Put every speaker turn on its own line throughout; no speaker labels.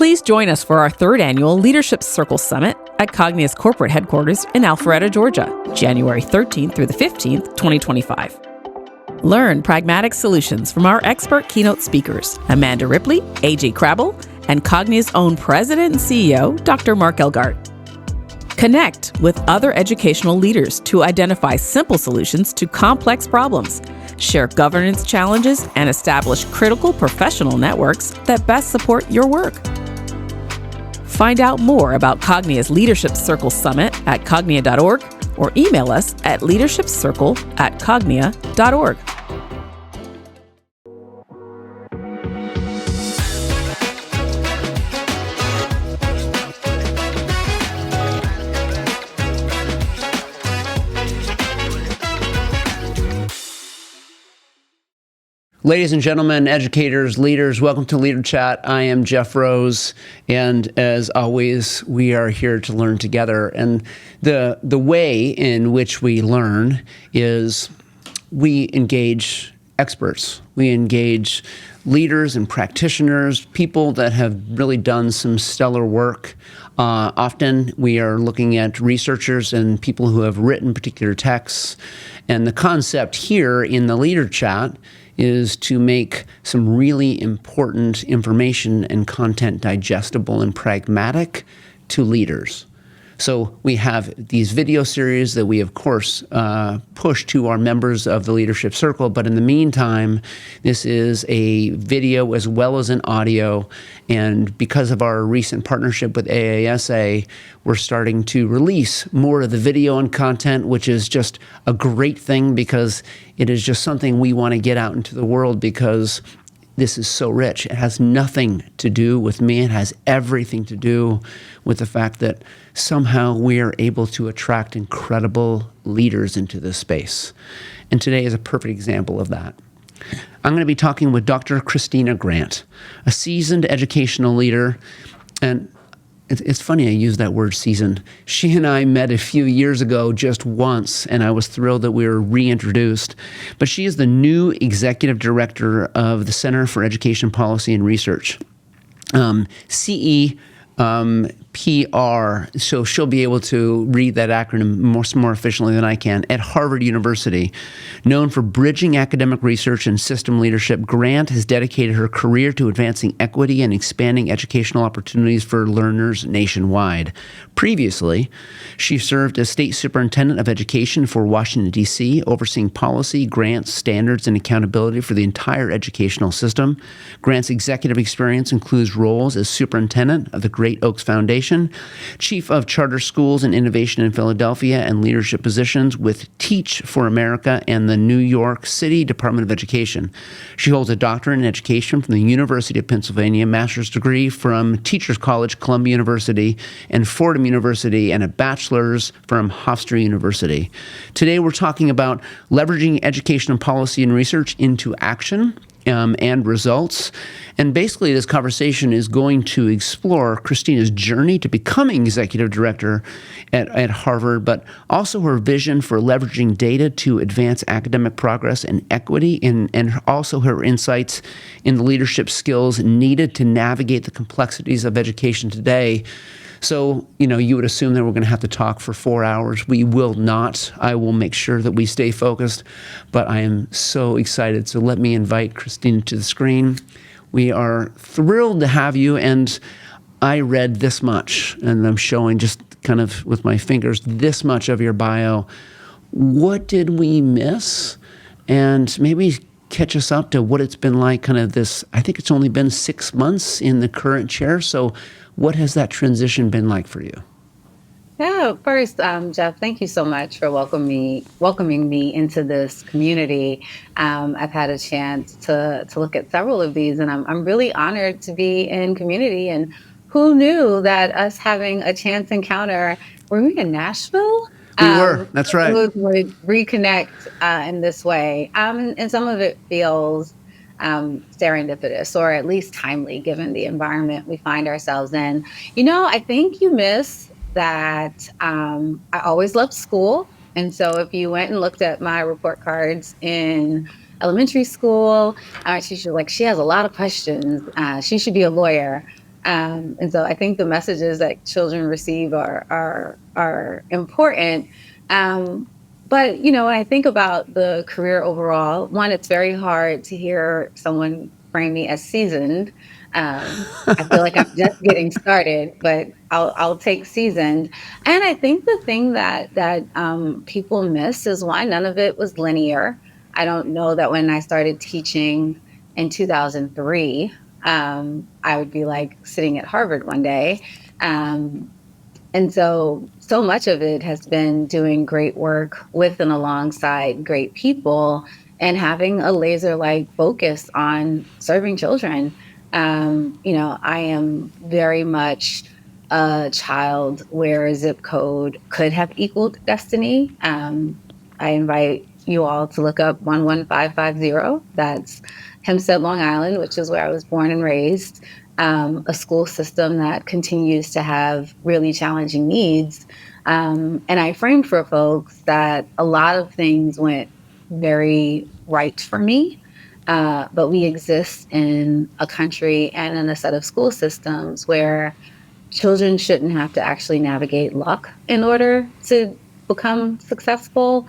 Please join us for our third annual Leadership Circle Summit at Cognia's corporate headquarters in Alpharetta, Georgia, January 13th through the 15th, 2025. Learn pragmatic solutions from our expert keynote speakers, Amanda Ripley, AJ Crabble, and Cognia's own president and CEO, Dr. Mark Elgart. Connect with other educational leaders to identify simple solutions to complex problems, share governance challenges, and establish critical professional networks that best support your work. Find out more about Cognia's Leadership Circle Summit at cognia.org or email us at leadershipcircle@cognia.org.
Ladies and gentlemen, educators, leaders, welcome to LeaderChat. I am Jeff Rose, and as always, we are here to learn together. And the way in which we learn is we engage experts. We engage leaders and practitioners, people that have really done some stellar work. Often we are looking at researchers and people who have written particular texts. And the concept here in the LeaderChat is to make some really important information and content digestible and pragmatic to leaders. So we have these video series that we, of course, push to our members of the Leadership Circle. But in the meantime, this is a video as well as an audio. And because of our recent partnership with AASA, we're starting to release more of the video and content, which is just a great thing because it is just something we want to get out into the world because this is so rich. It has nothing to do with me. It has everything to do with the fact that somehow we are able to attract incredible leaders into this space. And today is a perfect example of that. I'm going to be talking with Dr. Christina Grant, a seasoned educational leader. And it's funny I use that word seasoned. She and I met a few years ago just once, and I was thrilled that we were reintroduced. But she is the new executive director of the Center for Education Policy and Research, CEPR. So she'll be able to read that acronym more efficiently than I can. At Harvard University, known for bridging academic research and system leadership, Grant has dedicated her career to advancing equity and expanding educational opportunities for learners nationwide. Previously, she served as State Superintendent of Education for Washington, D.C., overseeing policy, grants, standards, and accountability for the entire educational system. Grant's executive experience includes roles as Superintendent of the Great Oaks Foundation, Chief of Charter Schools and Innovation in Philadelphia, and leadership positions with Teach for America and the New York City Department of Education. She holds a doctorate in education from the University of Pennsylvania, master's degree from Teachers College, Columbia University, and Fordham University, and a bachelor's from Hofstra University. Today we're talking about leveraging education policy and research into action and results. And basically this conversation is going to explore Christina's journey to becoming executive director at Harvard, but also her vision for leveraging data to advance academic progress and equity, and also her insights in the leadership skills needed to navigate the complexities of education today. So, you would assume that we're going to have to talk for 4 hours. We will not. I will make sure that we stay focused, but I am so excited. So let me invite Christina to the screen. We are thrilled to have you, and I read this much, and I'm showing just kind of with my fingers this much of your bio. What did we miss? And maybe catch us up to what it's been like, kind of this, I think it's only been 6 months in the current chair. So what has that transition been like for you?
Yeah, first, Jeff, thank you so much for welcoming me into this community. I've had a chance to look at several of these, and I'm really honored to be in community. And who knew that us having a chance encounter, were we in Nashville?
We were, that's right.
Would reconnect in this way. And some of it feels serendipitous, or at least timely, given the environment we find ourselves in. I think you miss that I always loved school. And so if you went and looked at my report cards in elementary school, she has a lot of questions. She should be a lawyer. And so I think the messages that children receive are important. Um, but when I think about the career overall, one, it's very hard to hear someone frame me as seasoned. I feel like I'm just getting started, but I'll take seasoned. And I think the thing that people miss is, one, none of it was linear. I don't know that when I started teaching in 2003, I would be like sitting at Harvard one day. Um, and so much of it has been doing great work with and alongside great people and having a laser like focus on serving children. I am very much a child where a zip code could have equaled destiny. I invite you all to look up 11550. That's Hempstead, Long Island, which is where I was born and raised. A school system that continues to have really challenging needs. And I framed for folks that a lot of things went very right for me, but we exist in a country and in a set of school systems where children shouldn't have to actually navigate luck in order to become successful.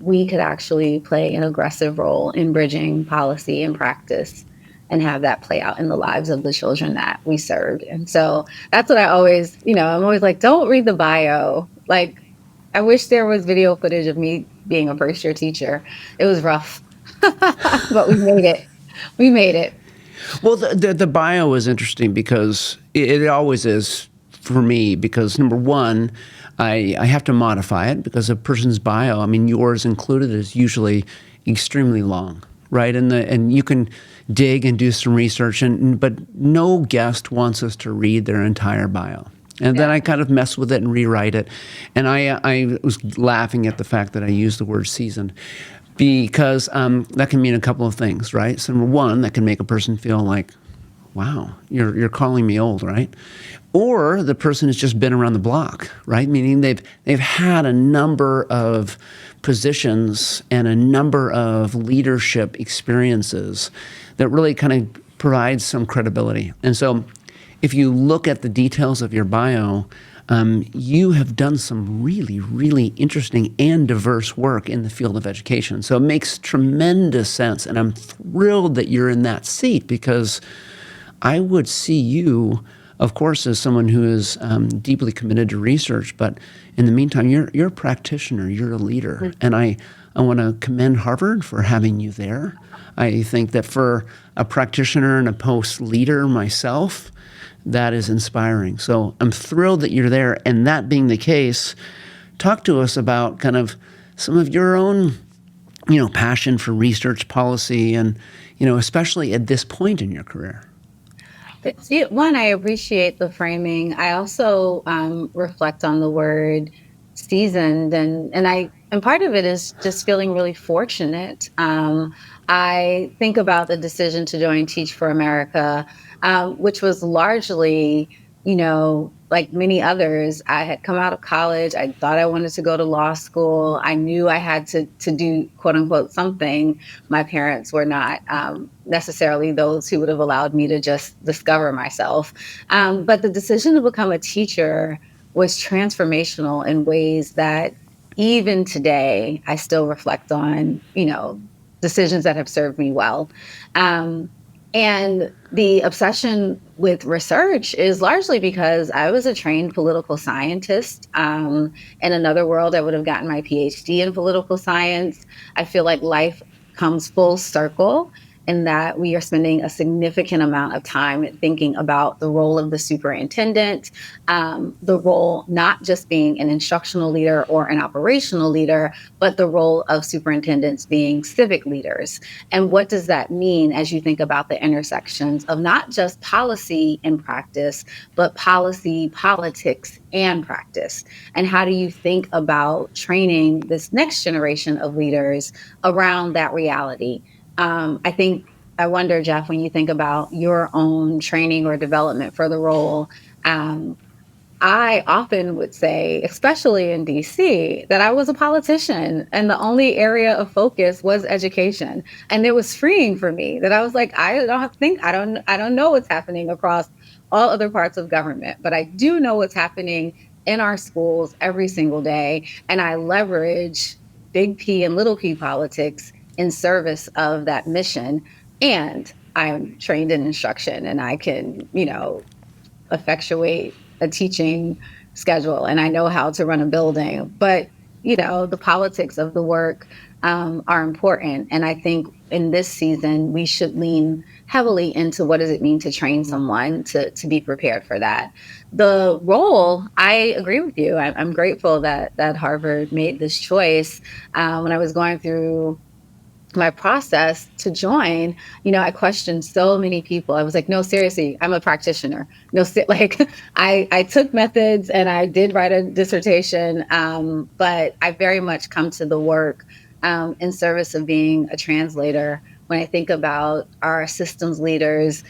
We could actually play an aggressive role in bridging policy and practice and have that play out in the lives of the children that we served. And so that's what I always, I'm always like, don't read the bio. Like, I wish there was video footage of me being a first year teacher. It was rough, but we made it. We made it.
Well, the bio is interesting because it always is for me, because number one, I have to modify it because a person's bio, I mean, yours included, is usually extremely long, right? And you can dig and do some research, but no guest wants us to read their entire bio. And then I kind of mess with it and rewrite it. And I was laughing at the fact that I used the word seasoned, because that can mean a couple of things, right? So number one, that can make a person feel like, wow, you're calling me old, right? Or the person has just been around the block, right? Meaning they've had a number of positions and a number of leadership experiences that really kind of provides some credibility. And so if you look at the details of your bio, you have done some really, really interesting and diverse work in the field of education. So it makes tremendous sense. And I'm thrilled that you're in that seat, because I would see you, of course, as someone who is deeply committed to research. But in the meantime, you're a practitioner, you're a leader. Mm-hmm. And I want to commend Harvard for having you there. I think that for a practitioner and a post-leader myself, that is inspiring. So I'm thrilled that you're there. And that being the case, talk to us about kind of some of your own, passion for research policy and, especially at this point in your career.
One, I appreciate the framing. I also reflect on the word seasoned, and part of it is just feeling really fortunate. I think about the decision to join Teach for America, which was largely, like many others. I had come out of college. I thought I wanted to go to law school. I knew I had to do, quote unquote, something. My parents were not necessarily those who would have allowed me to just discover myself. But the decision to become a teacher was transformational in ways that even today I still reflect on, decisions that have served me well. And the obsession with research is largely because I was a trained political scientist. In another world, I would have gotten my PhD in political science. I feel like life comes full circle in that we are spending a significant amount of time thinking about the role of the superintendent, the role not just being an instructional leader or an operational leader, but the role of superintendents being civic leaders. And what does that mean as you think about the intersections of not just policy and practice, but policy, politics, and practice? And how do you think about training this next generation of leaders around that reality? I wonder, Jeff, when you think about your own training or development for the role, I often would say, especially in DC, that I was a politician and the only area of focus was education. And it was freeing for me that I was like, I don't know what's happening across all other parts of government, but I do know what's happening in our schools every single day. And I leverage big P and little p politics in service of that mission. And I'm trained in instruction and I can, effectuate a teaching schedule and I know how to run a building. But, the politics of the work are important. And I think in this season, we should lean heavily into what does it mean to train someone to be prepared for that. The role, I agree with you. I'm grateful that Harvard made this choice. When I was going through my process to join, I questioned so many people. I was like, no, seriously, I'm a practitioner. No, I took methods and I did write a dissertation, but I very much come to the work in service of being a translator. When I think about our systems leaders,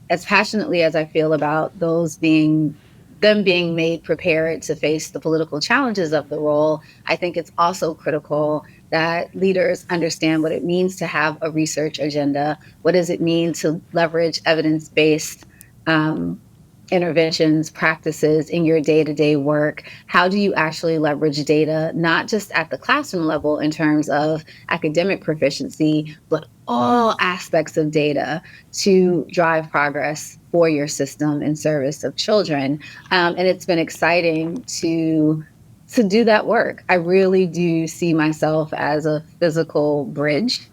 as passionately as I feel about them being made prepared to face the political challenges of the role, I think it's also critical that leaders understand what it means to have a research agenda. What does it mean to leverage evidence-based interventions, practices in your day-to-day work? How do you actually leverage data, not just at the classroom level in terms of academic proficiency, but all aspects of data to drive progress for your system in service of children? And it's been exciting to do that work. I really do see myself as a physical bridge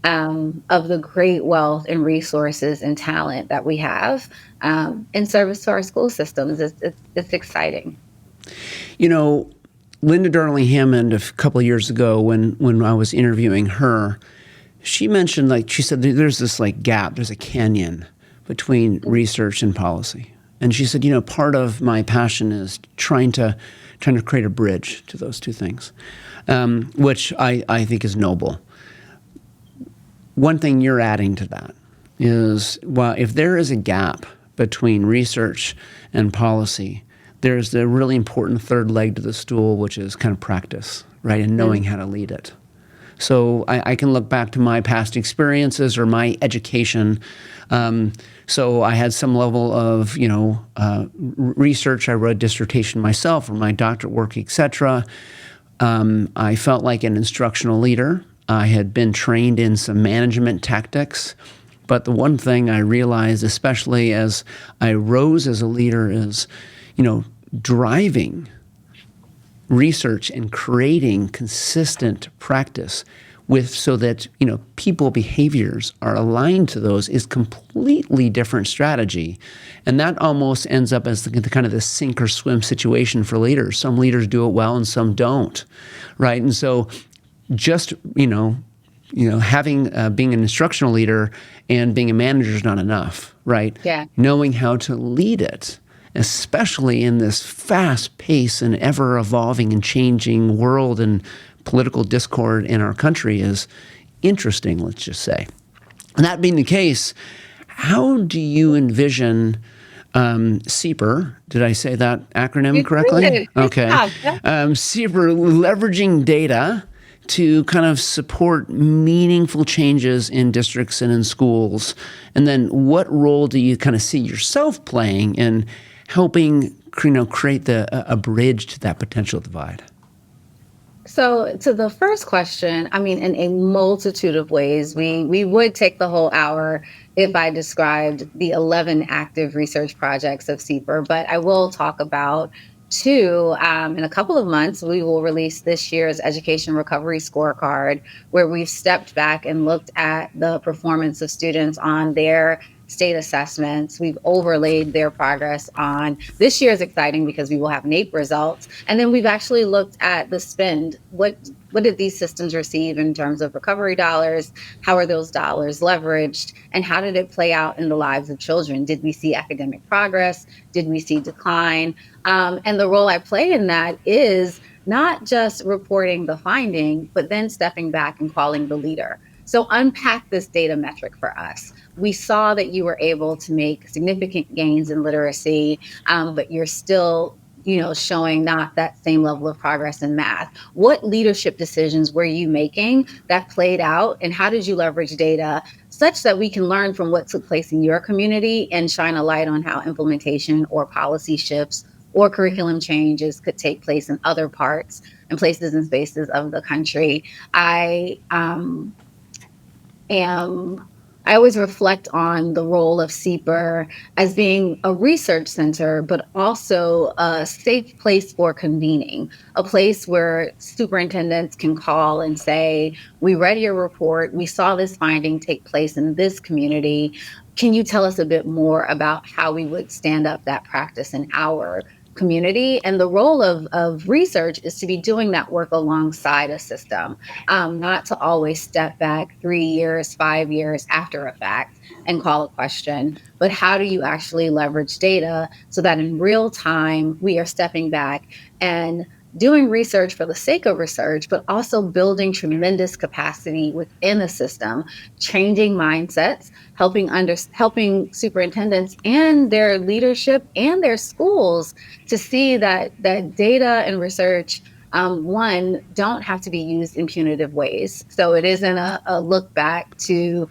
of the great wealth and resources and talent that we have in service to our school systems. It's exciting.
Linda Darling Hammond, a couple of years ago when I was interviewing her, she mentioned, she said, there's this gap, there's a canyon between research and policy. And she said, part of my passion is trying to create a bridge to those two things, which I think is noble. One thing you're adding to that is, well, if there is a gap between research and policy, there's the really important third leg to the stool, which is kind of practice, right, and knowing how to lead it. So I can look back to my past experiences or my education. So I had some level of, research. I wrote a dissertation myself or my doctorate work, etc. I felt like an instructional leader. I had been trained in some management tactics. But the one thing I realized, especially as I rose as a leader, is, driving research and creating consistent practice so that people behaviors are aligned to those is completely different strategy. And that almost ends up as the kind of the sink or swim situation for leaders. Some leaders do it well and some don't, right? And so just having being an instructional leader and being a manager is not enough, right?
Yeah.
Knowing how to lead it, especially in this fast-paced and ever-evolving and changing world and political discord in our country, is interesting, let's just say. And that being the case, how do you envision CEPR, did I say that acronym correctly?
Did.
Okay. CEPR leveraging data to kind of support meaningful changes in districts and in schools? And then what role do you kind of see yourself playing in helping create a bridge to that potential divide?
So to the first question, in a multitude of ways, we would take the whole hour if I described the 11 active research projects of CEPR, but I will talk about two. In a couple of months, we will release this year's Education Recovery Scorecard, where we've stepped back and looked at the performance of students on their state assessments. We've overlaid their progress on this year is exciting because we will have NAEP results. And then we've actually looked at the spend. What did these systems receive in terms of recovery dollars? How are those dollars leveraged? And how did it play out in the lives of children? Did we see academic progress? Did we see decline? And the role I play in that is not just reporting the finding, but then stepping back and calling the leader. So unpack this data metric for us. We saw that you were able to make significant gains in literacy, but you're still showing not that same level of progress in math. What leadership decisions were you making that played out, and how did you leverage data such that we can learn from what took place in your community and shine a light on how implementation or policy shifts or curriculum changes could take place in other parts and places and spaces of the country. Am I always reflect on the role of CEPR as being a research center, but also a safe place for convening, a place where superintendents can call and say, we read your report, we saw this finding take place in this community. Can you tell us a bit more about how we would stand up that practice in our community? And the role of research is to be doing that work alongside a system, not to always step back 3 years, 5 years after a fact and call a question, but how do you actually leverage data so that in real time we are stepping back and doing research for the sake of research, but also building tremendous capacity within the system, changing mindsets, helping superintendents and their leadership and their schools to see that data and research, one, don't have to be used in punitive ways. So it isn't a look back to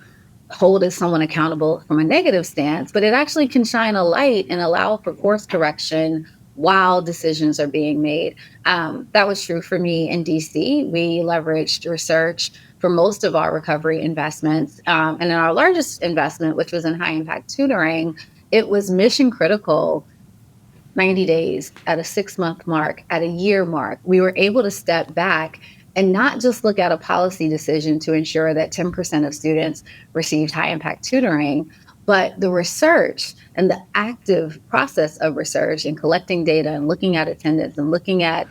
hold someone accountable from a negative stance, but it actually can shine a light and allow for course correction while decisions are being made. That was true for me in DC. We leveraged research for most of our recovery investments. And in our largest investment, which was in high impact tutoring, it was mission critical. 90 days, at a 6-month mark, at a year mark, we were able to step back and not just look at a policy decision to ensure that 10% of students received high impact tutoring, but the research and the active process of research and collecting data and looking at attendance and looking at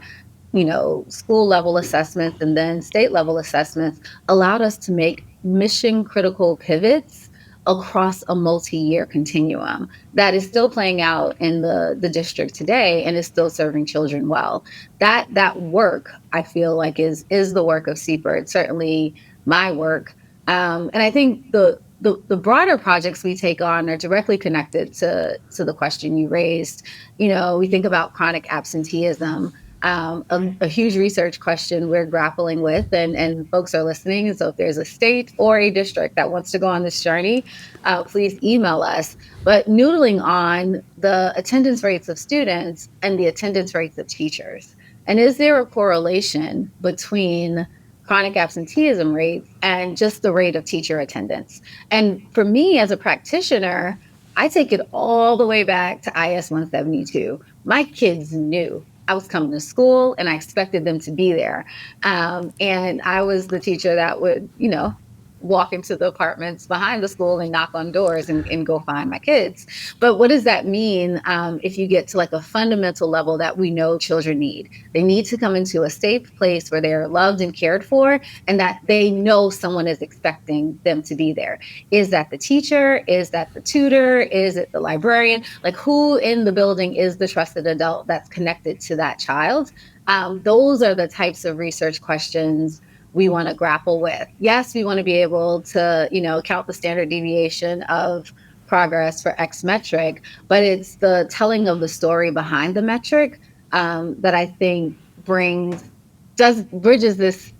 school level assessments and then state level assessments allowed us to make mission critical pivots across a multi-year continuum that is still playing out in the district today and is still serving children well. That work, I feel like, is the work of CEPR. It's certainly my work. And I think the broader projects we take on are directly connected to the question you raised. We think about chronic absenteeism, a huge research question we're grappling with, and folks are listening. So if there's a state or a district that wants to go on this journey, please email us. But noodling on the attendance rates of students and the attendance rates of teachers. And is there a correlation between chronic absenteeism rates and just the rate of teacher attendance? And for me as a practitioner, I take it all the way back to IS 172. My kids knew I was coming to school and I expected them to be there. And I was the teacher that would, walk into the apartments behind the school and knock on doors and go find my kids. But what does that mean if you get to like a fundamental level that we know children need? They need to come into a safe place where they're loved and cared for and that they know someone is expecting them to be there. Is that the teacher? Is that the tutor? Is it the librarian? Like, who in the building is the trusted adult that's connected to that child? Those are the types of research questions we want to grapple with. Yes, we want to be able to, count the standard deviation of progress for X metric, but it's the telling of the story behind the metric that I think bridges this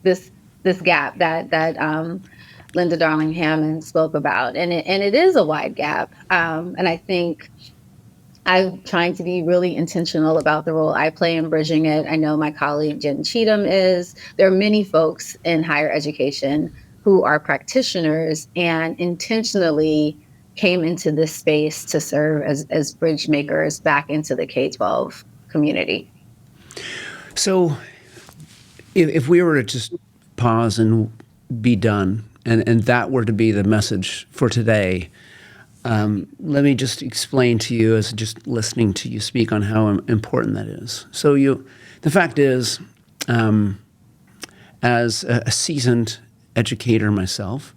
gap that Linda Darling Hammond spoke about, and it is a wide gap, and I think I'm trying to be really intentional about the role I play in bridging it. I know my colleague Jen Cheatham is. There are many folks in higher education who are practitioners and intentionally came into this space to serve as bridge makers back into the K-12 community.
So if we were to just pause and be done, and that were to be the message for today, let me just explain to you, as just listening to you speak, on how important that is. So the fact is, as a seasoned educator myself,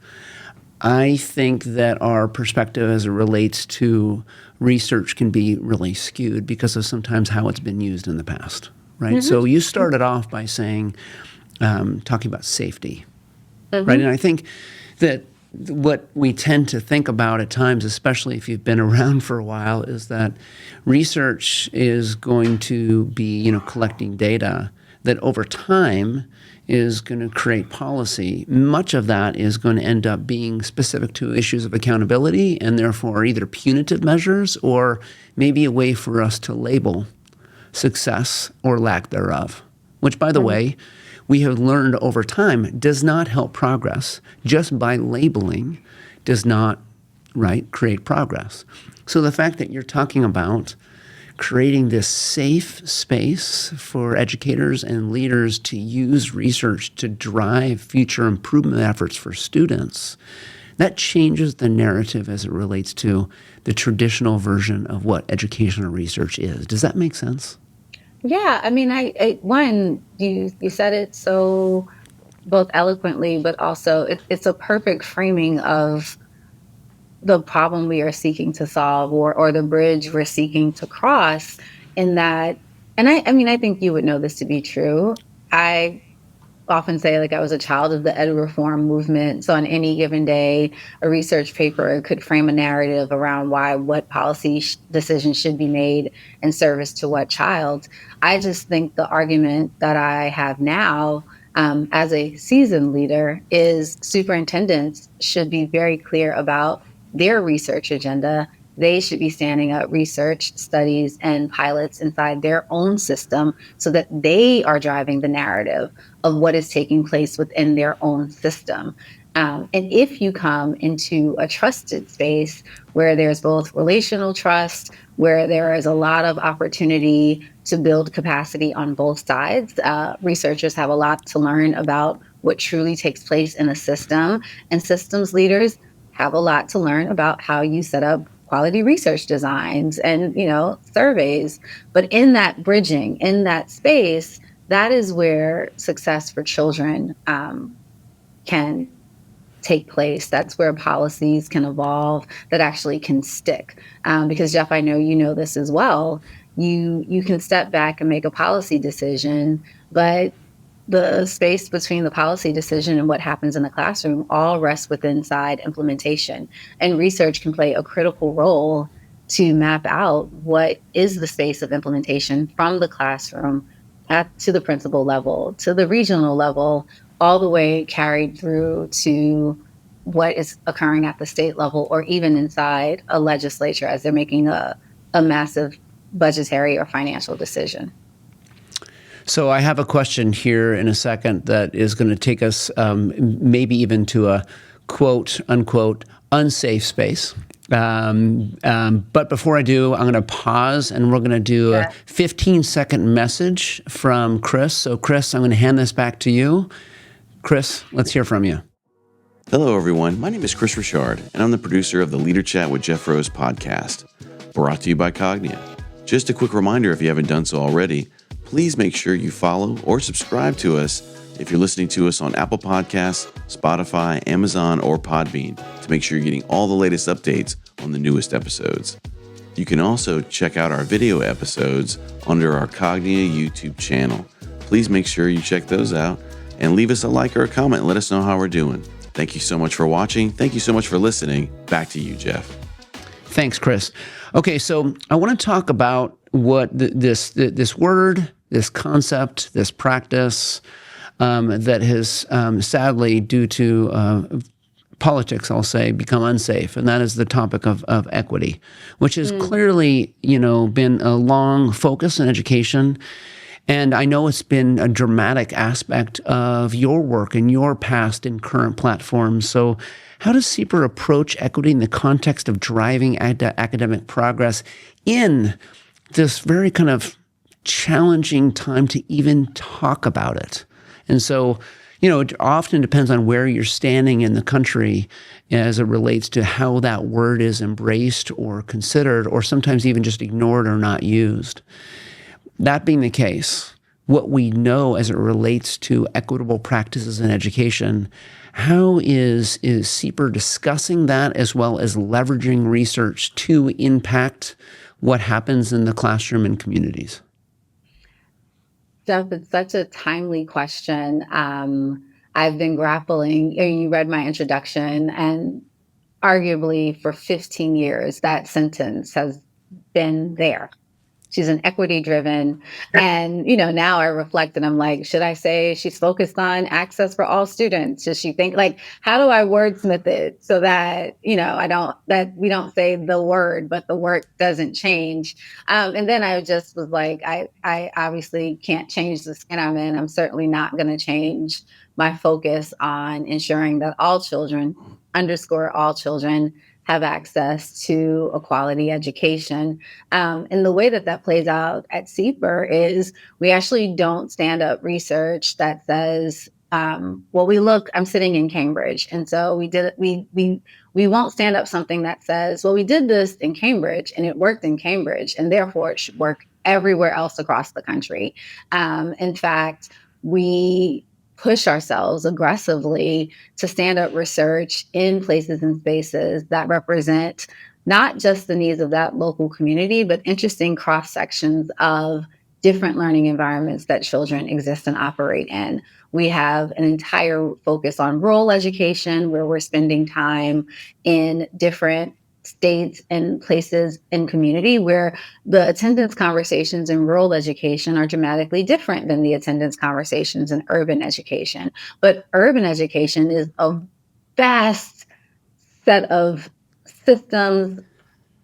I think that our perspective as it relates to research can be really skewed because of sometimes how it's been used in the past, right? Mm-hmm. So you started off by saying, talking about safety, right? And I think that what we tend to think about at times, especially if you've been around for a while, is that research is going to be, collecting data that over time is going to create policy. Much of that is going to end up being specific to issues of accountability and therefore either punitive measures or maybe a way for us to label success or lack thereof, which, by the way, we have learned over time does not help progress. Just by labeling does not, create progress. So the fact that you're talking about creating this safe space for educators and leaders to use research to drive future improvement efforts for students, that changes the narrative as it relates to the traditional version of what educational research is. Does that make sense?
Yeah, I mean, you said it so both eloquently, but also it's a perfect framing of the problem we are seeking to solve or the bridge we're seeking to cross in that. And I think you would know this to be true. I often say I was a child of the ed reform movement. So on any given day, a research paper could frame a narrative around what policy decisions should be made in service to what child. I just think the argument that I have now as a seasoned leader is superintendents should be very clear about their research agenda. They should be standing up research, studies, and pilots inside their own system so that they are driving the narrative of what is taking place within their own system. And if you come into a trusted space where there's both relational trust, where there is a lot of opportunity to build capacity on both sides, researchers have a lot to learn about what truly takes place in a system, and systems leaders have a lot to learn about how you set up quality research designs and, surveys. But in that bridging, in that space, that is where success for children can take place. That's where policies can evolve that actually can stick. Because Jeff, I know you know this as well. You can step back and make a policy decision, but the space between the policy decision and what happens in the classroom all rests within inside implementation. And research can play a critical role to map out what is the space of implementation from the classroom to the principal level, to the regional level, all the way carried through to what is occurring at the state level or even inside a legislature as they're making a massive budgetary or financial decision.
So I have a question here in a second that is going to take us maybe even to a quote unquote unsafe space. But before I do, I'm going to pause and we're going to do a 15-second message from Chris. So Chris, I'm going to hand this back to you. Chris, let's hear from you.
Hello, everyone. My name is Chris Richard, and I'm the producer of the LeaderChat with Jeff Rose podcast, brought to you by Cognia. Just a quick reminder, if you haven't done so already, please make sure you follow or subscribe to us if you're listening to us on Apple Podcasts, Spotify, Amazon, or Podbean to make sure you're getting all the latest updates on the newest episodes. You can also check out our video episodes under our Cognia YouTube channel. Please make sure you check those out and leave us a like or a comment and let us know how we're doing. Thank you so much for watching. Thank you so much for listening. Back to you, Jeff.
Thanks, Chris. Okay, so I want to talk about what this word, this concept, this practice that has sadly, due to politics, I'll say, become unsafe, and that is the topic of equity, which has clearly, been a long focus in education. And I know it's been a dramatic aspect of your work and your past and current platforms. So how does CEPR approach equity in the context of driving academic progress in this very kind of challenging time to even talk about it? And so, it often depends on where you're standing in the country as it relates to how that word is embraced or considered, or sometimes even just ignored or not used. That being the case, what we know as it relates to equitable practices in education, how is CEPR discussing that as well as leveraging research to impact what happens in the classroom and communities?
Jeff, it's such a timely question. I've been grappling. You read my introduction, and arguably for 15 years, that sentence has been there. She's an equity driven. And, now I reflect and I'm like, should I say she's focused on access for all students? Does she think like, how do I wordsmith it so that, that we don't say the word, but the work doesn't change? And then I just was like, I obviously can't change the skin I'm in. I'm certainly not going to change my focus on ensuring that all children, underscore all children, have access to a quality education. And the way that that plays out at CEPR is we actually don't stand up research that says, I'm sitting in Cambridge. And so we won't stand up something that says, well, we did this in Cambridge and it worked in Cambridge and therefore it should work everywhere else across the country. In fact, we push ourselves aggressively to stand up research in places and spaces that represent not just the needs of that local community, but interesting cross sections of different learning environments that children exist and operate in. We have an entire focus on rural education where we're spending time in different states and places in community where the attendance conversations in rural education are dramatically different than the attendance conversations in urban education. But urban education is a vast set of systems,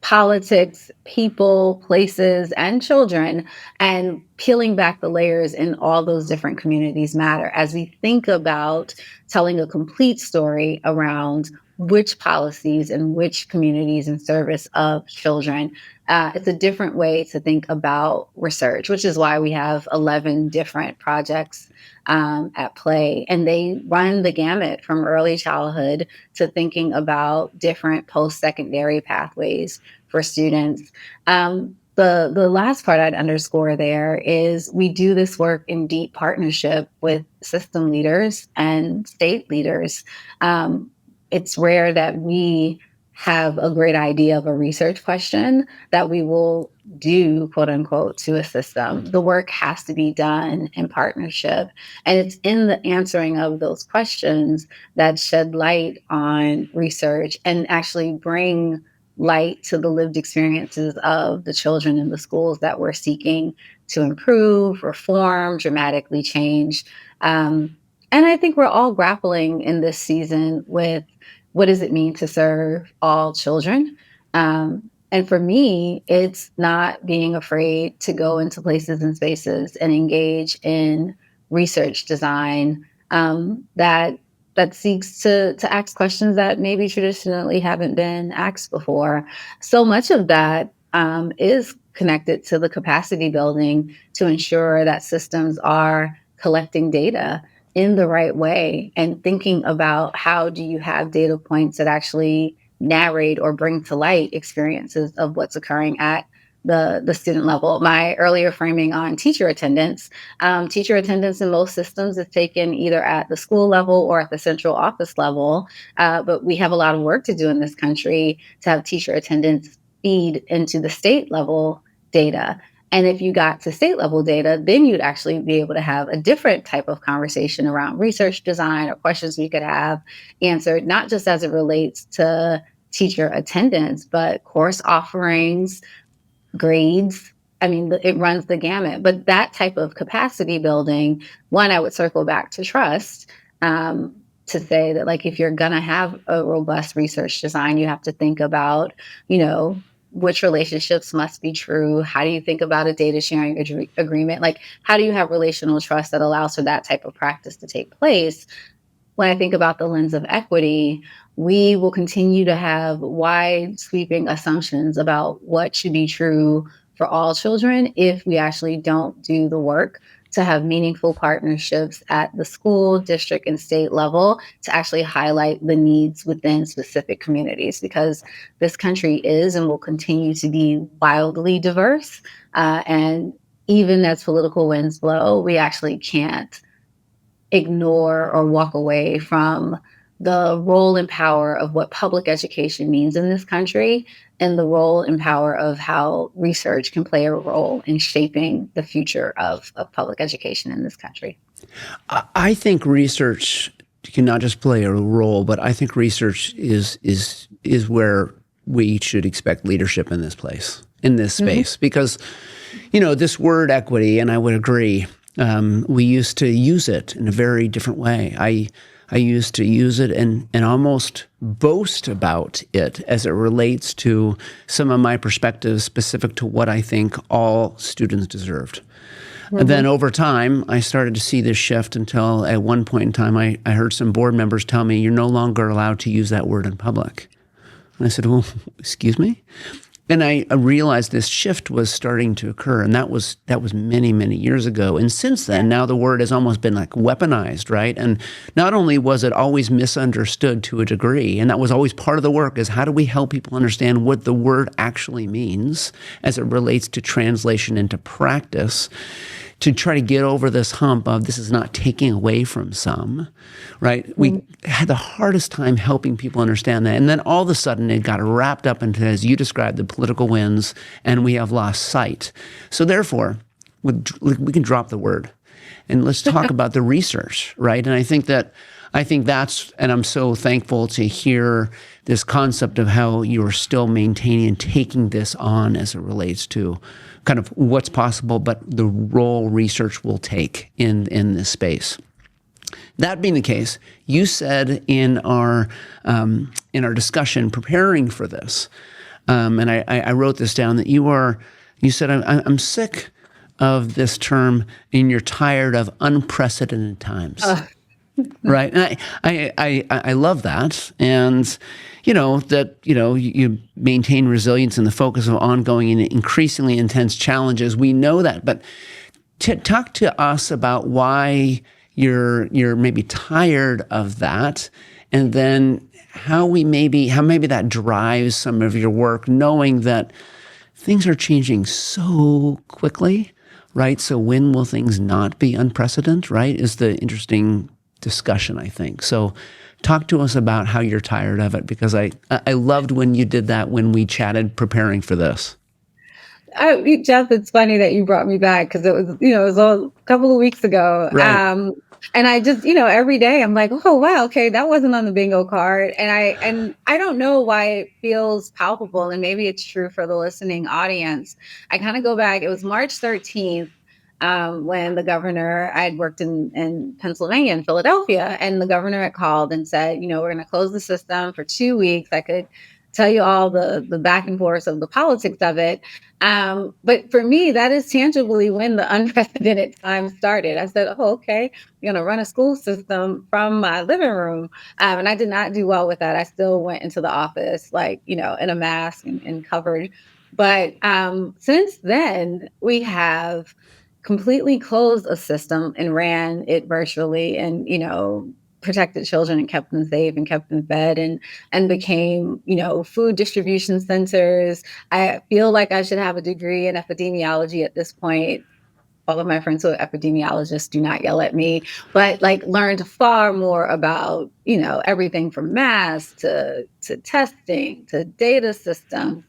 politics, people, places, and children, and peeling back the layers in all those different communities matter as we think about telling a complete story around which policies and which communities in service of children. It's a different way to think about research, which is why we have 11 different projects at play. And they run the gamut from early childhood to thinking about different post-secondary pathways for students. The last part I'd underscore there is we do this work in deep partnership with system leaders and state leaders. It's rare that we have a great idea of a research question that we will do, quote unquote, to a system. The work has to be done in partnership. And it's in the answering of those questions that shed light on research and actually bring light to the lived experiences of the children in the schools that we're seeking to improve, reform, dramatically change. And I think we're all grappling in this season with what does it mean to serve all children? And for me, it's not being afraid to go into places and spaces and engage in research design that seeks to ask questions that maybe traditionally haven't been asked before. So much of that is connected to the capacity building to ensure that systems are collecting data in the right way and thinking about how do you have data points that actually narrate or bring to light experiences of what's occurring at the student level. My earlier framing on teacher attendance in most systems is taken either at the school level or at the central office level, but we have a lot of work to do in this country to have teacher attendance feed into the state level data. And if you got to state level data, then you'd actually be able to have a different type of conversation around research design or questions we could have answered, not just as it relates to teacher attendance, but course offerings, grades. I mean, it runs the gamut. But that type of capacity building, one, I would circle back to trust to say that, like, if you're going to have a robust research design, you have to think about, which relationships must be true? How do you think about a data sharing agreement? Like, how do you have relational trust that allows for that type of practice to take place? When I think about the lens of equity, we will continue to have wide sweeping assumptions about what should be true for all children if we actually don't do the work to have meaningful partnerships at the school, district, and state level to actually highlight the needs within specific communities, because this country is and will continue to be wildly diverse. And even as political winds blow, we actually can't ignore or walk away from the role and power of what public education means in this country and the role and power of how research can play a role in shaping the future of public education in this country.
I think research can not just play a role, but I think research is where we should expect leadership in this place, in this space, because, this word equity, and I would agree, we used to use it in a very different way. I used to use it and almost boast about it as it relates to some of my perspectives specific to what I think all students deserved. And then over time, I started to see this shift until at one point in time, I heard some board members tell me, you're no longer allowed to use that word in public. And I said, well, excuse me? And I realized this shift was starting to occur, and that was many, many years ago. And since then, now the word has almost been like weaponized, right? And not only was it always misunderstood to a degree, and that was always part of the work, is how do we help people understand what the word actually means as it relates to translation into practice, to try to get over this hump of this is not taking away from some, right? We had the hardest time helping people understand that. And then all of a sudden it got wrapped up into, as you described, the political winds, and we have lost sight. So therefore, we can drop the word and let's talk about the research, right? And I think that's, and I'm so thankful to hear this concept of how you're still maintaining and taking this on as it relates to kind of what's possible, but the role research will take in this space. That being the case, you said in our discussion preparing for this, and I wrote this down, that you said, I'm sick of this term and you're tired of unprecedented times. Right. And I love that. And, you maintain resilience and the focus of ongoing and increasingly intense challenges. We know that. But talk to us about why you're maybe tired of that, and then how maybe that drives some of your work, knowing that things are changing so quickly, right? So when will things not be unprecedented, right, is the interesting discussion, I think. So talk to us about how you're tired of it, because I loved when you did that when we chatted preparing for this.
Jeff, it's funny that you brought me back, because it was a couple of weeks ago.
Right.
And I just, every day I'm like, oh, wow, okay, that wasn't on the bingo card. And I don't know why it feels palpable, and maybe it's true for the listening audience. I kind of go back, it was March 13th. When the governor, I'd worked in Pennsylvania and Philadelphia, and the governor had called and said, we're going to close the system for 2 weeks. I could tell you all the back and forth of the politics of it. But for me, that is tangibly when the unprecedented time started. I said, oh, okay, I'm going to run a school system from my living room. And I did not do well with that. I still went into the office, in a mask and covered. But since then, we have completely closed a system and ran it virtually, and protected children and kept them safe and kept them fed, and became food distribution centers. I feel like I should have a degree in epidemiology at this point. All of my friends who are epidemiologists, do not yell at me, but learned far more about, everything from masks to testing to data systems.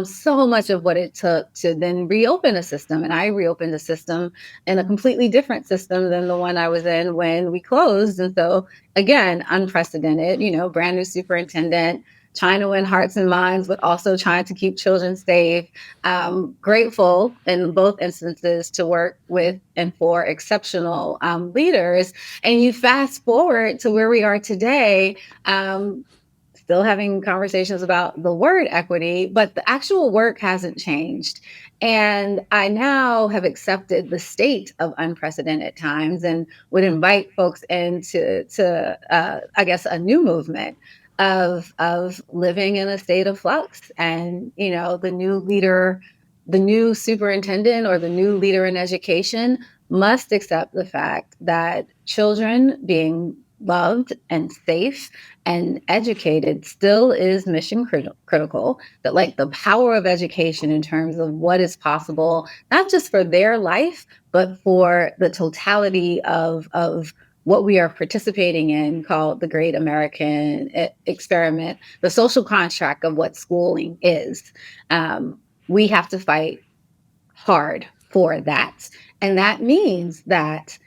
So much of what it took to then reopen a system. And I reopened a system in a completely different system than the one I was in when we closed. And so again, unprecedented, brand new superintendent, trying to win hearts and minds, but also trying to keep children safe. Grateful in both instances to work with and for exceptional leaders. And you fast forward to where we are today, still having conversations about the word equity, but the actual work hasn't changed. And I now have accepted the state of unprecedented times, and would invite folks into I guess, a new movement of living in a state of flux. And the new leader, the new superintendent, or the new leader in education must accept the fact that children being loved and safe and educated still is mission critical. That the power of education in terms of what is possible, not just for their life, but for the totality of what we are participating in, called the Great American Experiment, the social contract of what schooling is. We have to fight hard for that. And that means that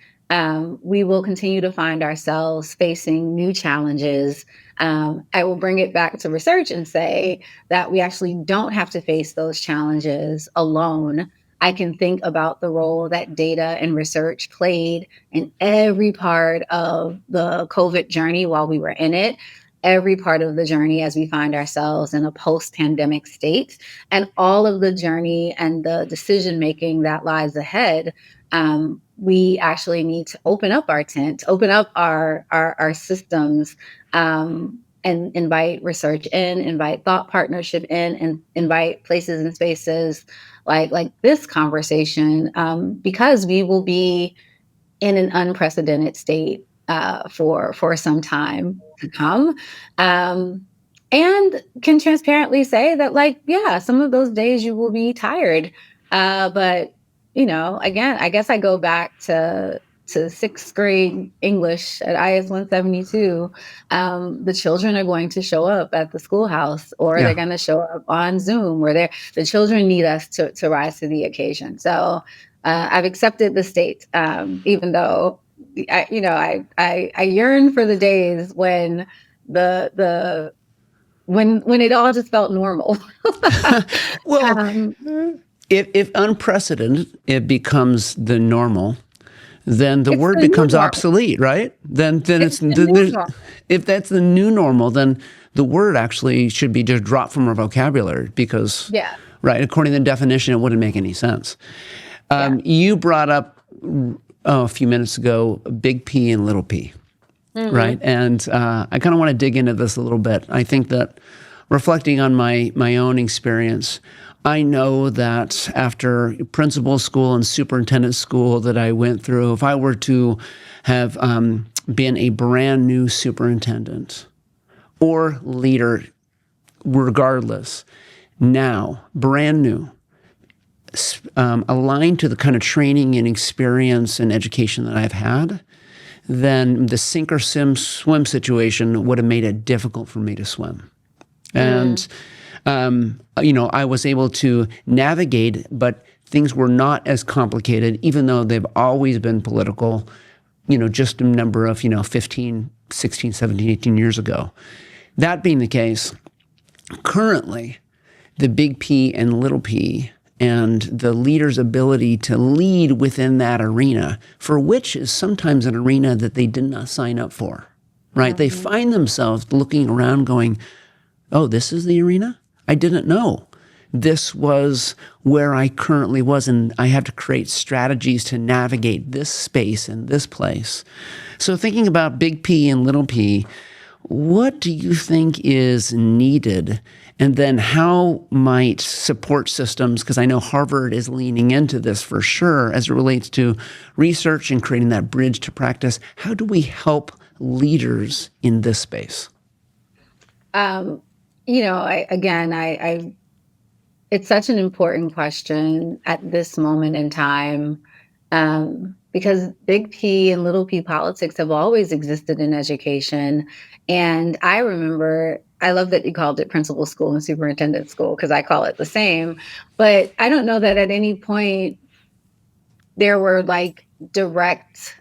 we will continue to find ourselves facing new challenges. I will bring it back to research and say that we actually don't have to face those challenges alone. I can think about the role that data and research played in every part of the COVID journey while we were in it, every part of the journey as we find ourselves in a post-pandemic state, and all of the journey and the decision making that lies ahead. We actually need to open up our tent, open up our systems, and invite research in, invite thought partnership in, and invite places and spaces like this conversation, because we will be in an unprecedented state for some time to come. And can transparently say that, yeah, some of those days you will be tired. But, again, I guess I go back to sixth grade English at IS 172. The children are going to show up at the schoolhouse, or they're going to show up on Zoom, where the children need us to rise to the occasion. So I've accepted the state, even though I yearn for the days when when it all just felt normal.
Well, if unprecedented, it becomes the normal, then the word becomes obsolete, right? Then if that's the new normal, then the word actually should be just dropped from our vocabulary, because, right, according to the definition, it wouldn't make any sense. You brought up a few minutes ago big P and little p, right? And I kind of want to dig into this a little bit. I think that reflecting on my own experience, I know that after principal school and superintendent school that I went through, if I were to have been a brand new superintendent or leader, regardless, now, brand new, aligned to the kind of training and experience and education that I've had, then the sink or swim situation would have made it difficult for me to swim. And, I was able to navigate, but things were not as complicated, even though they've always been political, just a number of, 15, 16, 17, 18 years ago. That being the case, currently, the big P and little p and the leader's ability to lead within that arena, for which is sometimes an arena that they did not sign up for, right? They find themselves looking around going, oh, this is the arena? I didn't know. This was where I currently was, and I have to create strategies to navigate this space and this place. So thinking about big P and little p, what do you think is needed? And then how might support systems, because I know Harvard is leaning into this for sure as it relates to research and creating that bridge to practice, how do we help leaders in this space?
It's such an important question at this moment in time, because big P and little p politics have always existed in education. And I love that you called it principal school and superintendent school, because I call it the same. But I don't know that at any point there were direct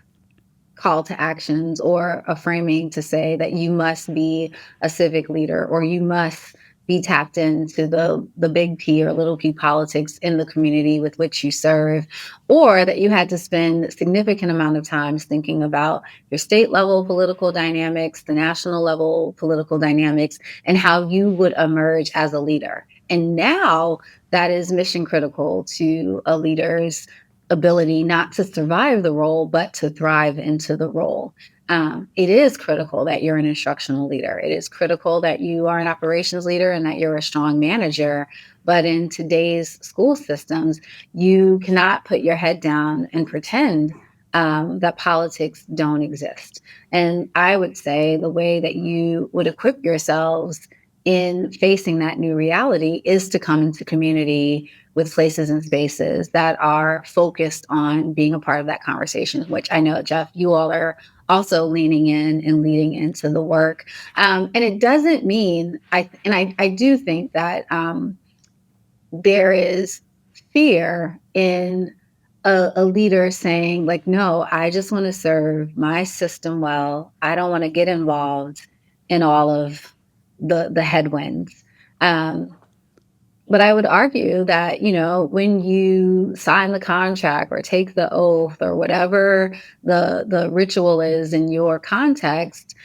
call to actions or a framing to say that you must be a civic leader or you must be tapped into the big P or little p politics in the community with which you serve, or that you had to spend a significant amount of time thinking about your state level political dynamics, the national level political dynamics, and how you would emerge as a leader. And now that is mission critical to a leader's ability not to survive the role, but to thrive into the role. It is critical that you're an instructional leader. It is critical that you are an operations leader and that you're a strong manager. But in today's school systems, you cannot put your head down and pretend that politics don't exist. And I would say the way that you would equip yourselves in facing that new reality is to come into community with places and spaces that are focused on being a part of that conversation, which I know, Jeff, you all are also leaning in and leading into the work. And it doesn't mean, I do think that there is fear in a leader saying like, no, I just want to serve my system well. I don't want to get involved in all of the headwinds. Um, but I would argue that, when you sign the contract or take the oath or whatever the ritual is in your context,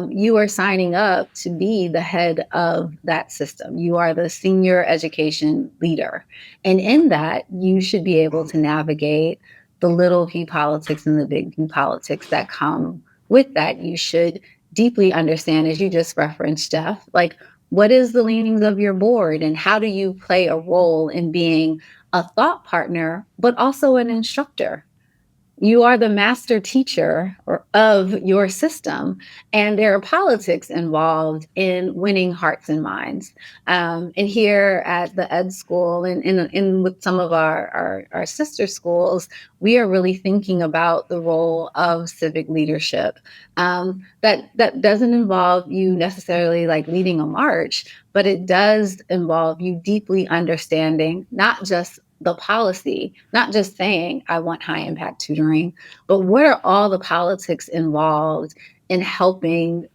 you are signing up to be the head of that system. You are the senior education leader. And in that, you should be able to navigate the little p politics and the big P politics that come with that. You should deeply understand, as you just referenced, Jeff, like, what is the leanings of your board and how do you play a role in being a thought partner, but also an instructor? You are the master teacher of your system, and there are politics involved in winning hearts and minds. And here at the Ed School and in with some of our sister schools, we are really thinking about the role of civic leadership. That doesn't involve you necessarily like leading a march, but it does involve you deeply understanding not just the policy, not just saying, I want high impact tutoring, but what are all the politics involved in helping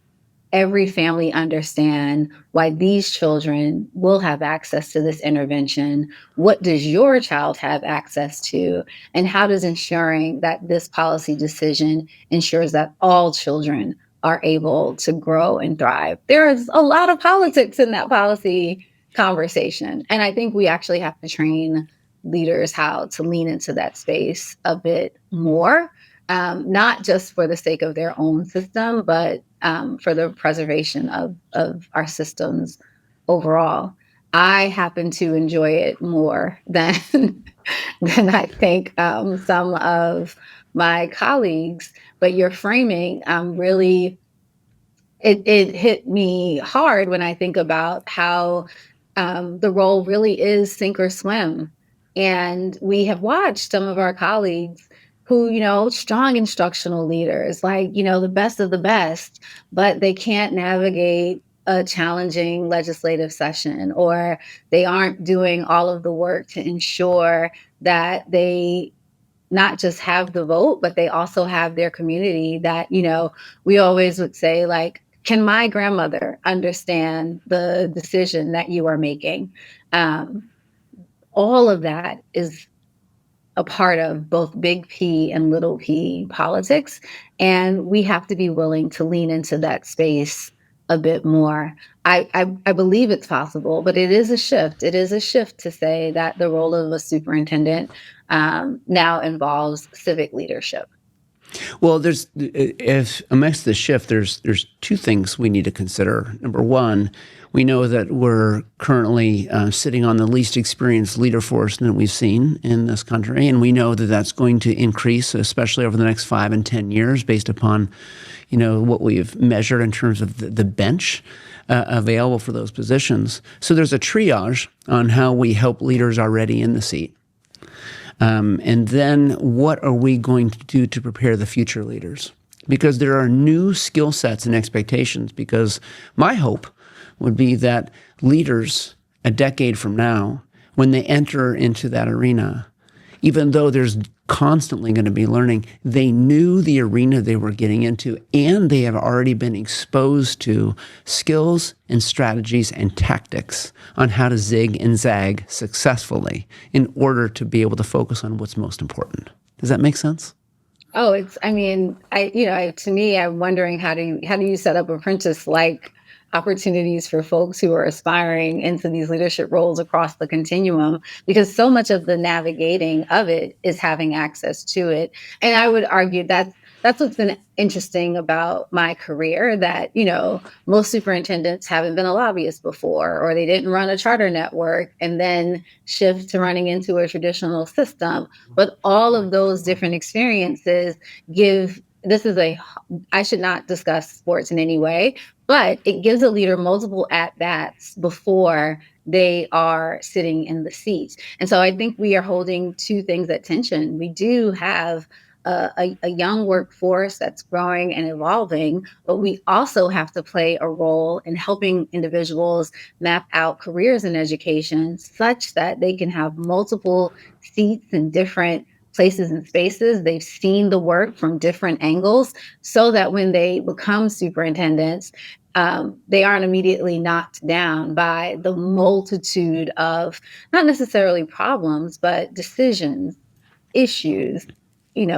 every family understand why these children will have access to this intervention? What does your child have access to? And how does ensuring that this policy decision ensures that all children are able to grow and thrive? There is a lot of politics in that policy conversation. And I think we actually have to train leaders how to lean into that space a bit more, not just for the sake of their own system, but for the preservation of our systems overall. I happen to enjoy it more than than I think some of my colleagues. But your framing really it hit me hard when I think about how the role really is sink or swim. And we have watched some of our colleagues who, strong instructional leaders, like, the best of the best, but they can't navigate a challenging legislative session, or they aren't doing all of the work to ensure that they not just have the vote, but they also have their community that, we always would say, like, can my grandmother understand the decision that you are making? Um, all of that is a part of both big P and little p politics. And we have to be willing to lean into that space a bit more. I believe it's possible, but it is a shift. It is a shift to say that the role of a superintendent now involves civic leadership.
Well, if amidst the shift, there's two things we need to consider. Number one, we know that we're currently sitting on the least experienced leader force that we've seen in this country, and we know that that's going to increase, especially over the next 5 and 10 years, based upon, what we've measured in terms of the bench available for those positions. So there's a triage on how we help leaders already in the seat. And then what are we going to do to prepare the future leaders? Because there are new skill sets and expectations. Because my hope would be that leaders a decade from now, when they enter into that arena, even though there's constantly going to be learning, they knew the arena they were getting into, and they have already been exposed to skills and strategies and tactics on how to zig and zag successfully in order to be able to focus on what's most important. Does that make sense?
Oh, to me, I'm wondering how do you set up apprentice-like opportunities for folks who are aspiring into these leadership roles across the continuum, because so much of the navigating of it is having access to it. And I would argue that that's what's been interesting about my career, that, most superintendents haven't been a lobbyist before, or they didn't run a charter network and then shift to running into a traditional system. But all of those different experiences I should not discuss sports in any way, but it gives a leader multiple at-bats before they are sitting in the seat. And so I think we are holding two things at tension. We do have a young workforce that's growing and evolving, but we also have to play a role in helping individuals map out careers in education such that they can have multiple seats and different places and spaces. They've seen the work from different angles so that when they become superintendents, they aren't immediately knocked down by the multitude of not necessarily problems, but decisions, issues,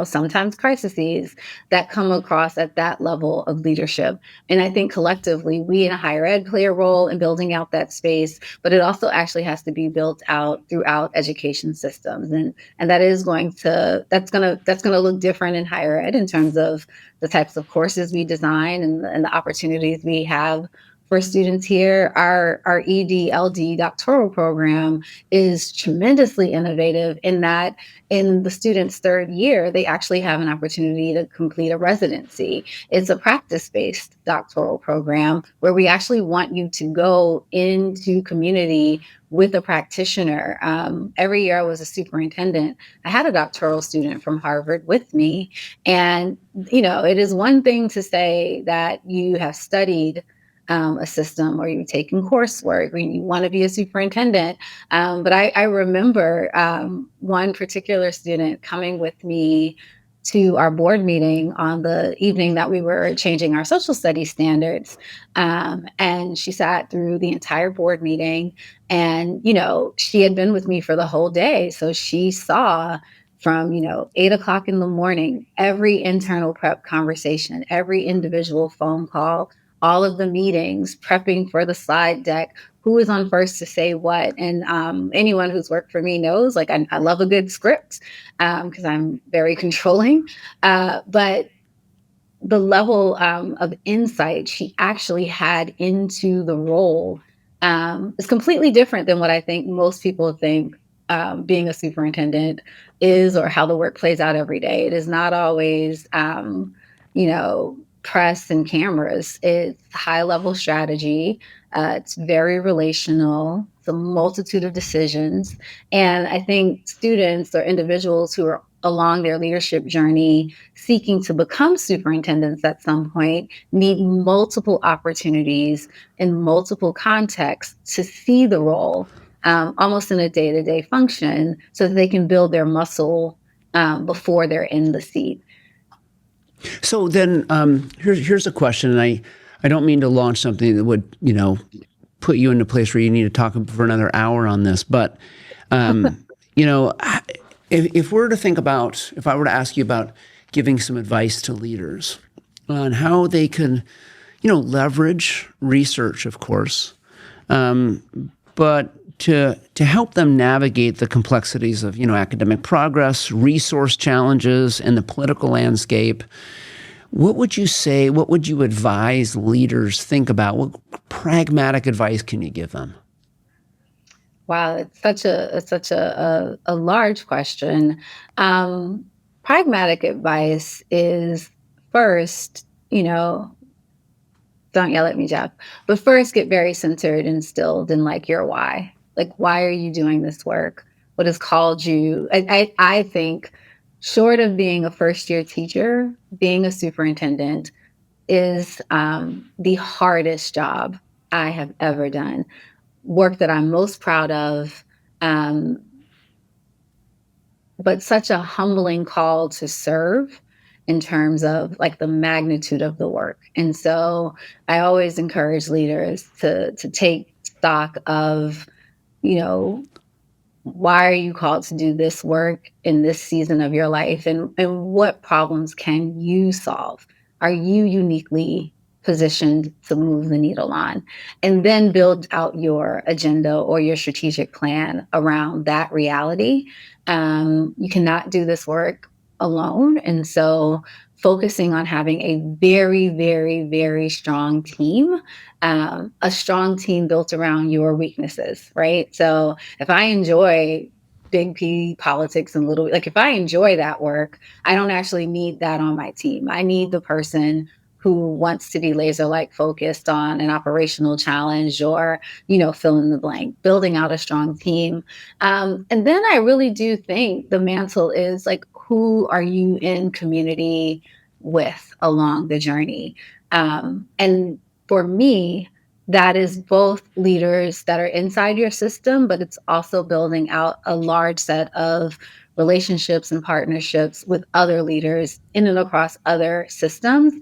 sometimes crises that come across at that level of leadership. And I think collectively, we in higher ed play a role in building out that space, but it also actually has to be built out throughout education systems. And that is that's gonna look different in higher ed in terms of the types of courses we design and the opportunities we have for students here. Our ED/LD doctoral program is tremendously innovative in that in the student's third year, they actually have an opportunity to complete a residency. It's a practice-based doctoral program where we actually want you to go into community with a practitioner. Every year I was a superintendent, I had a doctoral student from Harvard with me. And, it is one thing to say that you have studied a system or you're taking coursework or you want to be a superintendent. But I remember one particular student coming with me to our board meeting on the evening that we were changing our social studies standards. And she sat through the entire board meeting. And, she had been with me for the whole day. So she saw from 8 o'clock in the morning every internal prep conversation, every individual phone call, all of the meetings, prepping for the slide deck, who is on first to say what. And anyone who's worked for me knows, like, I love a good script because I'm very controlling. But the level of insight she actually had into the role is completely different than what I think most people think being a superintendent is, or how the work plays out every day. It is not always, press and cameras. It's high level strategy. It's very relational. It's a multitude of decisions. And I think students or individuals who are along their leadership journey seeking to become superintendents at some point need multiple opportunities in multiple contexts to see the role almost in a day-to-day function so that they can build their muscle before they're in the seat.
So then here's a question, and I don't mean to launch something that would, put you in a place where you need to talk for another hour on this. But, if we're to think about, if I were to ask you about giving some advice to leaders on how they can, leverage research, of course, but to help them navigate the complexities of, academic progress, resource challenges, and the political landscape, what would you say, what would you advise leaders think about? What pragmatic advice can you give them?
Wow, it's such a large question. Pragmatic advice is first, don't yell at me, Jeff, but first get very centered and stilled in like your why. Like, why are you doing this work? What has called you? I think short of being a first year teacher, being a superintendent is the hardest job I have ever done. Work that I'm most proud of, but such a humbling call to serve in terms of like the magnitude of the work. And so I always encourage leaders to take stock of, why are you called to do this work in this season of your life, and what problems can you solve? Are you uniquely positioned to move the needle on? And then build out your agenda or your strategic plan around that reality. You cannot do this work alone. And so focusing on having a very, very, very strong team, a strong team built around your weaknesses, right? So if I enjoy big P politics and little, like if I enjoy that work, I don't actually need that on my team. I need the person who wants to be laser-like focused on an operational challenge or, fill in the blank, building out a strong team. And then I really do think the mantle is like, who are you in community with along the journey? And for me, that is both leaders that are inside your system, but it's also building out a large set of relationships and partnerships with other leaders in and across other systems.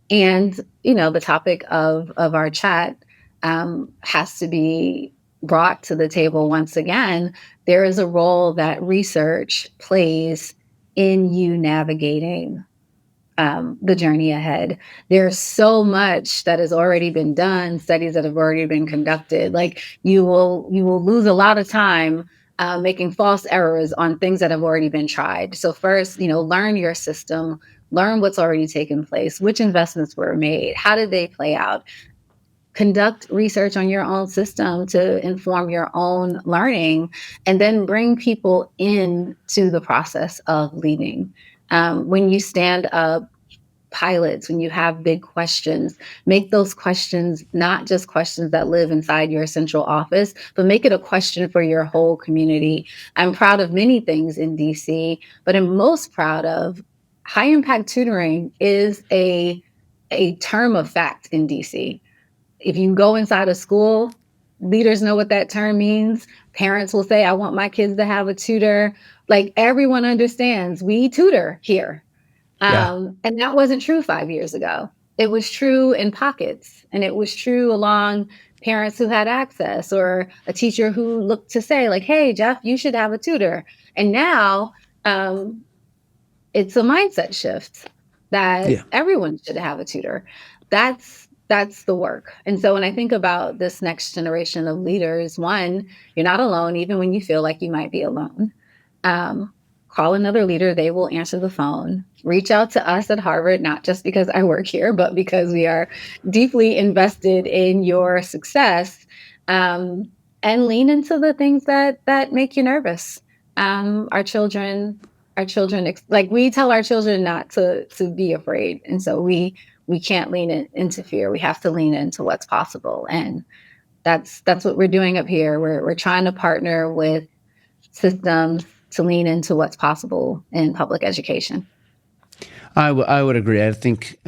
And, the topic of our chat has to be brought to the table once again. There is a role that research plays in you navigating the journey ahead. There's so much that has already been done, studies that have already been conducted. Like you will lose a lot of time making false errors on things that have already been tried. So first, learn your system, learn what's already taken place, which investments were made, how did they play out. Conduct research on your own system to inform your own learning, and then bring people into the process of leading. When you stand up pilots, when you have big questions, make those questions not just questions that live inside your central office, but make it a question for your whole community. I'm proud of many things in DC, but I'm most proud of high impact tutoring is a term of fact in DC. If you go inside a school, leaders know what that term means. Parents will say, I want my kids to have a tutor. Like everyone understands, we tutor here. And that wasn't true 5 years ago. It was true in pockets, and it was true along parents who had access, or a teacher who looked to say like, hey, Jeff, you should have a tutor. And now it's a mindset shift that everyone should have a tutor. That's the work. And so when I think about this next generation of leaders, one, you're not alone, even when you feel like you might be alone. Call another leader. They will answer the phone. Reach out to us at Harvard, not just because I work here, but because we are deeply invested in your success. And lean into the things that make you nervous. Our children, like we tell our children not to be afraid. And so we can't into fear. We have to lean into what's possible. And that's what we're doing up here. We're trying to partner with systems to lean into what's possible in public education.
I would agree. I think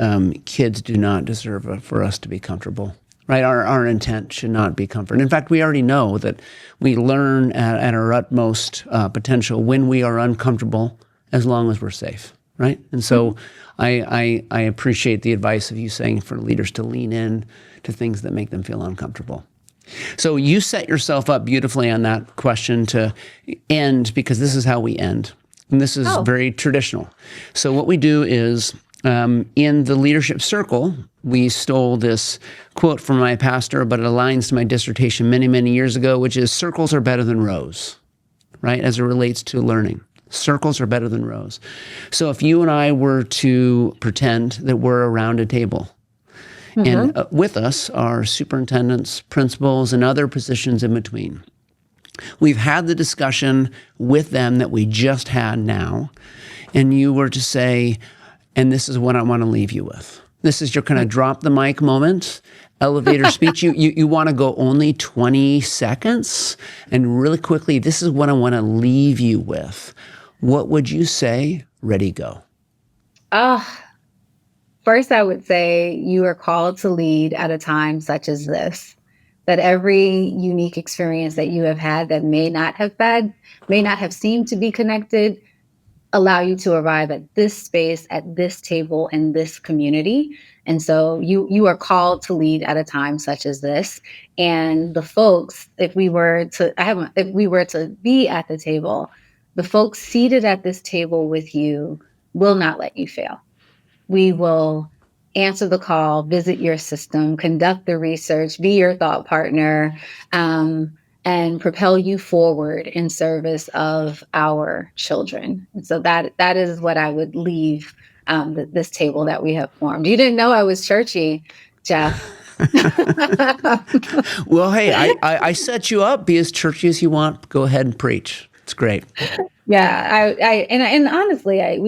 kids do not deserve for us to be comfortable, right? Our intent should not be comfort. In fact, we already know that we learn at our utmost potential when we are uncomfortable, as long as we're safe, right? And so I appreciate the advice of you saying for leaders to lean in to things that make them feel uncomfortable. So you set yourself up beautifully on that question to end, because this is how we end. And this is very traditional. So what we do is, in the leadership circle, we stole this quote from my pastor, but it aligns to my dissertation many, many years ago, which is circles are better than rows, right? As it relates to learning. Circles are better than rows. So if you and I were to pretend that we're around a table, and with us are superintendents, principals, and other positions in between. We've had the discussion with them that we just had now, and you were to say, and this is what I want to leave you with. This is your kind of drop the mic moment, elevator speech. You want to go only 20 seconds, and really quickly, this is what I want to leave you with. What would you say? Ready, go.
First, I would say you are called to lead at a time such as this, that every unique experience that you have had that may not have seemed to be connected, allow you to arrive at this space, at this table, in this community. And so you are called to lead at a time such as this. And the folks, if we were to be at the table, the folks seated at this table with you will not let you fail. We will answer the call, visit your system, conduct the research, be your thought partner, and propel you forward in service of our children. And so that is what I would leave this table that we have formed. You didn't know I was churchy, Jeff.
Well, hey, I set you up. Be as churchy as you want. Go ahead and preach. It's great.
Yeah, and honestly,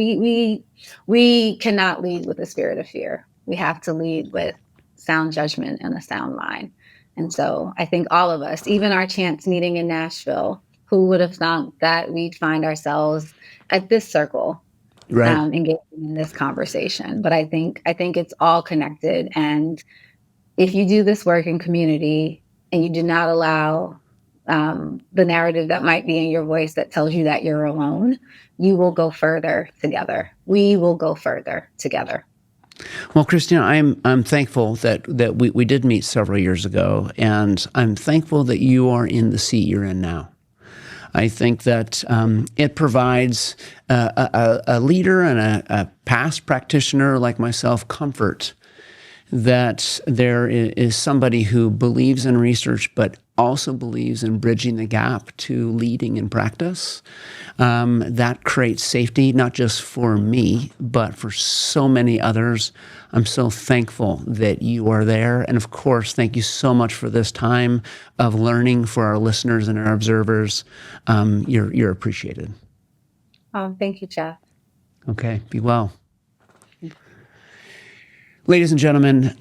we cannot lead with a spirit of fear. We have to lead with sound judgment and a sound mind. And so I think all of us, even our chance meeting in Nashville, who would have thought that we'd find ourselves at this circle, engaging in this conversation. But I think it's all connected. And if you do this work in community and you do not allow the narrative that might be in your voice that tells you that you're alone, you will go further together. We will go further together.
Well, Christina, I'm thankful that we did meet several years ago, and I'm thankful that you are in the seat you're in now. I think that it provides a leader and a past practitioner like myself comfort that there is somebody who believes in research but also believes in bridging the gap to leading in practice. That creates safety, not just for me, but for so many others. I'm so thankful that you are there. And of course, thank you so much for this time of learning for our listeners and our observers. You're appreciated.
Oh, thank you, Jeff.
Okay, be well. Ladies and gentlemen,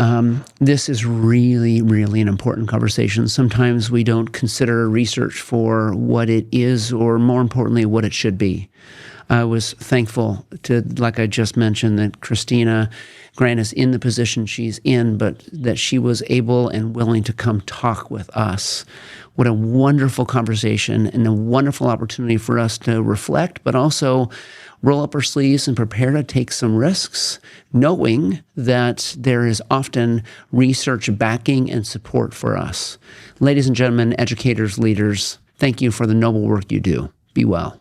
this is really, really an important conversation. Sometimes we don't consider research for what it is, or more importantly, what it should be. I was thankful to, like I just mentioned, that Christina Grant is in the position she's in, but that she was able and willing to come talk with us. What a wonderful conversation and a wonderful opportunity for us to reflect, but also roll up our sleeves and prepare to take some risks, knowing that there is often research backing and support for us. Ladies and gentlemen, educators, leaders, thank you for the noble work you do. Be well.